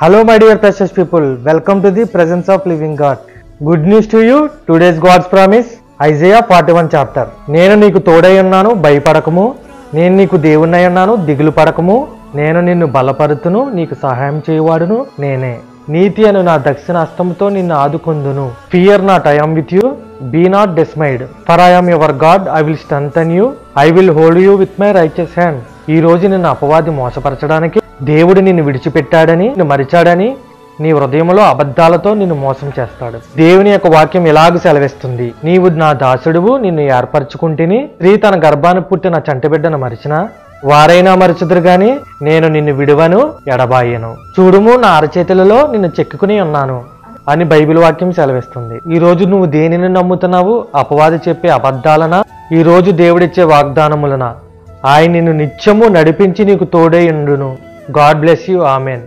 Hello my dear precious people, welcome to the presence of living God. Good news to you, today's God's promise, Isaiah 41 chapter. నేను నీకు తోడై ఉన్నాను, భయపడకము. నేను నీకు దేవుణ్ణి ఉన్నాను, దిగులు పడకము. నేను నిన్ను బలపరుతును, నీకు సహాయం చేయువాడును నేనే. నీతి అను నా దక్షిణ హస్తముతో నిన్ను ఆదుకొందును. Fear not, I am with you. Be not dismayed, for I am your God. I will strengthen you. I will hold you with my righteous hand. ఈ రోజు నిన్ను అపవాది మోసపరచడానికి దేవుడు నిన్ను విడిచిపెట్టాడని, నిన్ను మరిచాడని నీ హృదయంలో అబద్ధాలతో నిన్ను మోసం చేస్తాడు. దేవుని యొక్క వాక్యం ఇలాగ సెలవిస్తుంది, నీవు నా దాసుడువు, నిన్ను ఏర్పరచుకుంటేని. స్త్రీ తన గర్భాన్ని పుట్టిన చంటిబిడ్డను మరిచినా వారైనా మరచుదురు గాని నేను నిన్ను విడువను, ఎడబాయను. చూడుము, నా అరచేతులలో నిన్ను చెక్కుకుని ఉన్నాను అని బైబిల్ వాక్యం సెలవిస్తుంది. ఈ రోజు నువ్వు దేనిని నమ్ముతున్నావు? అపవాది చెప్పే అబద్ధాలనా, ఈ రోజు దేవుడిచ్చే వాగ్దానములనా? ఆయన నిన్ను నిత్యము నడిపించి నీకు తోడై ఉండును. God bless you. ఆమెన్.